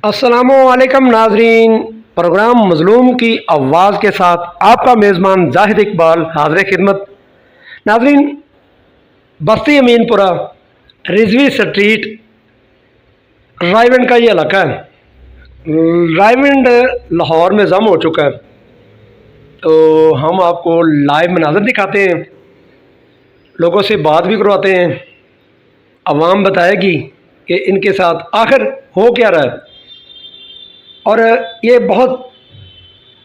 अस्सलामुअलैकुम नाजरीन, प्रोग्राम मजलूम की आवाज़ के साथ आपका मेज़बान जाहिद इकबाल हाज़िर खिदमत। नाजरीन, बस्ती अमीनपुरा रिजवी स्ट्रीट रायविंड का ये इलाका है। रायविंड लाहौर में ज़म हो चुका है, तो हम आपको लाइव मनाज़र दिखाते हैं, लोगों से बात भी करवाते हैं। अवाम बताएगी कि इनके साथ आखिर हो क्या रहा है। और ये बहुत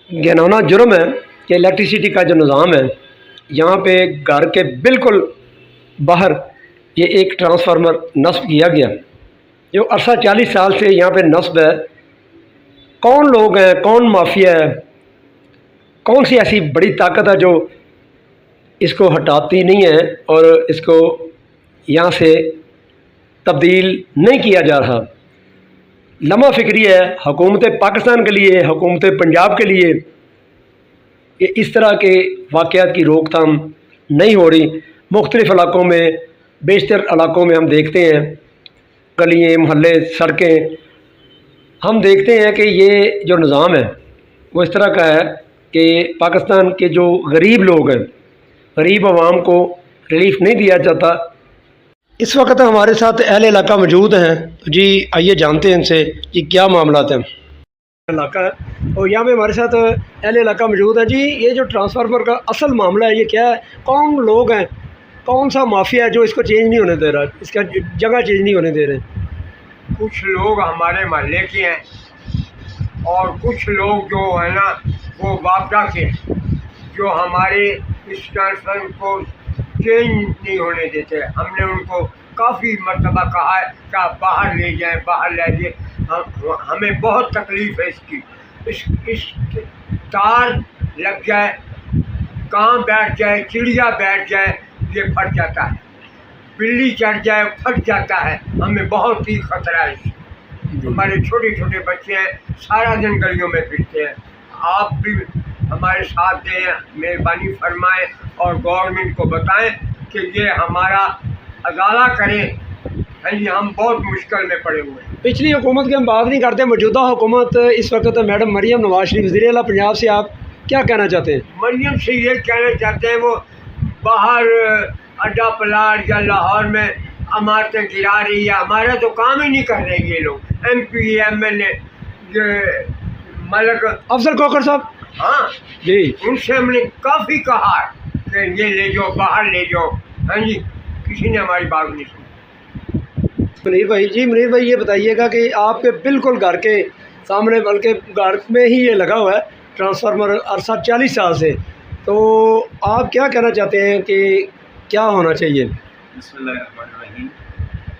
घिनौना जुर्म है कि इलेक्ट्रिसिटी का जो निज़ाम है, यहाँ पे घर के बिल्कुल बाहर ये एक ट्रांसफार्मर नस्ब किया गया, जो अरसा 40 साल से यहाँ पे नस्ब है। कौन लोग हैं, कौन माफिया है, कौन सी ऐसी बड़ी ताकत है जो इसको हटाती नहीं है और इसको यहाँ से तब्दील नहीं किया जा रहा। लम्हा फ़िक्री है हुकूमत पाकिस्तान के लिए, हुकूमत पंजाब के लिए कि इस तरह के वाक़यात की रोकथाम नहीं हो रही। मुख्तलिफ़ इलाक़ों में, बेशतर इलाक़ों में हम देखते हैं, गलियाँ, मोहल्ले, सड़कें, हम देखते हैं कि ये जो निज़ाम है वो इस तरह का है कि पाकिस्तान के जो गरीब लोग हैं, गरीब आवाम को रिलीफ़ नहीं दिया जाता। इस वक्त हमारे साथ अहले इलाका मौजूद हैं, तो जी आइए जानते हैं इनसे कि क्या मामलात हैं। इलाका है और यहाँ पे हमारे साथ अहले इलाका मौजूद है। जी, ये जो ट्रांसफार्मर का असल मामला है ये क्या है, कौन लोग हैं, कौन सा माफिया है जो इसको चेंज नहीं होने दे रहा, इसका जगह चेंज नहीं होने दे रहे? कुछ लोग हमारे मोहल्ले के हैं और कुछ लोग जो है ना वो वापडा के हैं, जो हमारे इस ट्रांसफार्मर को चेंज नहीं होने देते। हमने उनको काफ़ी मरतबा कहा है कि आप बाहर ले जाएं, बाहर ले जाए। हमें बहुत तकलीफ़ है इसकी। इस तार लग जाए, कां बैठ जाए, चिड़िया बैठ जाए, ये फट जाता है, बिल्ली चढ़ जाए फट जाता है। हमें बहुत ही ख़तरा है इससे। हमारे छोटे छोटे बच्चे हैं, सारा दिन गलियों में फिरते हैं। आप भी हमारे साथ दें, मेहरबानी फरमाएं और गवर्नमेंट को बताएं कि ये हमारा अदाला करें। जी, हम बहुत मुश्किल में पड़े हुए हैं। पिछली हुकूमत की हम बात नहीं करते, मौजूदा हुकूमत इस वक्त मैडम मरियम नवाज शरीफ वज़ीर आला पंजाब से आप क्या कहना चाहते हैं? मरियम से ये कहना चाहते हैं, वो बाहर अड्डा प्लाट या लाहौर में इमारतें गिरा रही है, हमारा तो काम ही नहीं कर रहे ये लोग। MP MLA ये मलक अफजल कोकर साहब, हाँ जी, उनसे हमने काफ़ी कहा कि ये ले जाओ, बाहर ले जाओ। हाँ जी, किसी ने हमारी बात नहीं सुनी। मुनीर भाई, जी मुनीर भाई ये बताइएगा कि आपके बिल्कुल घर के सामने, बल्कि घर में ही ये लगा हुआ है ट्रांसफार्मर अरसा 40 साल से, तो आप क्या कहना चाहते हैं कि क्या होना चाहिए? बिस्मिल्लाहिर्रहमानिर्रहीम।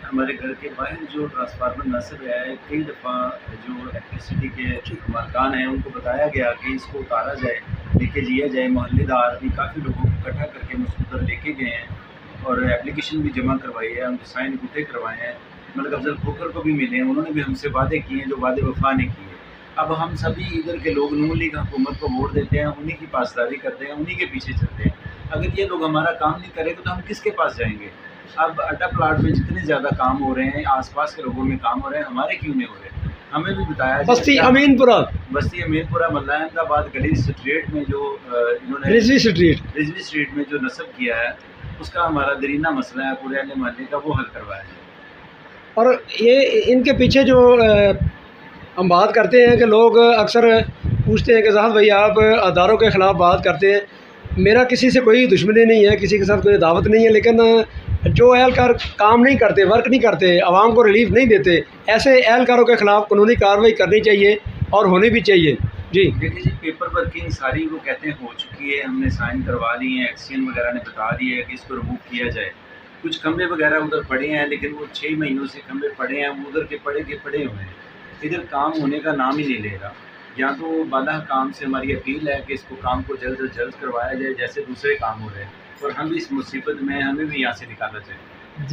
हमारे घर के बाहर जो ट्रांसफार्मर नस्ब है, कई दफ़ा जो इलेक्ट्रिसिटी के मकान हैं उनको बताया गया कि इसको उतारा जाए, लेके जिया जाए। मोहल्लेदार भी काफ़ी लोगों को इकट्ठा करके मुझ उधर लेके गए हैं और एप्लीकेशन भी जमा करवाई है, उनके साइन गुटे करवाए हैं। मलिक अफजल खोकर को भी मिले हैं, उन्होंने भी हमसे वादे किए हैं जो वादे वफा ने किए। अब हम सभी इधर के लोग नून लीग हुकूमत को वोट देते हैं, उन्हीं की पासदारी करते हैं, उन्हीं के पीछे चलते हैं। अगर ये लोग हमारा काम नहीं करेंगे तो हम किसके पास जाएंगे? अब अड्डा प्लाट में जितने ज़्यादा काम हो रहे हैं, आसपास के लोगों में काम हो रहे हैं, हमारे क्यों नहीं हो रहे? हमें भी बताया बस्ती अमीनपुरा मल्ला अहमदाबाद गली स्ट्रीट में जो इन्होंने रिजवी स्ट्रीट में जो नस्ब किया है, उसका हमारा दरीना मसला है पूरे अहले मोहल्ले का, वो हल करवाया है। और ये इनके पीछे जो हम बात करते हैं कि लोग अक्सर पूछते हैं कि साहब भाई आप अदारों के ख़िलाफ़ बात करते हैं, मेरा किसी से कोई दुश्मनी नहीं है, किसी के साथ कोई दावत नहीं है, लेकिन जो एहलकार काम नहीं करते, वर्क नहीं करते, आवाम को रिलीफ नहीं देते, ऐसे एहलकारों के ख़िलाफ़ कानूनी कार्रवाई करनी चाहिए और होनी भी चाहिए। जी देखिए जी, पेपर वर्किंग सारी वो कहते हैं हो चुकी है, हमने साइन करवा ली है, एक्सचेंज वगैरह ने बता दिया है कि इसको रिमूव किया जाए। कुछ खंभे वगैरह उधर पड़े हैं, लेकिन वो 6 महीनों से खंभे पड़े हैं, वो उधर के पड़े हुए हैं। इधर काम होने का नाम ही नहीं ले रहा। या तो बाला काम से हमारी अपील है कि इसको काम को जल्द से जल्द करवाया जाए, जैसे दूसरे काम हो रहे हैं, और हम भी इस मुसीबत में, हमें भी यहाँ से निकाला जाए।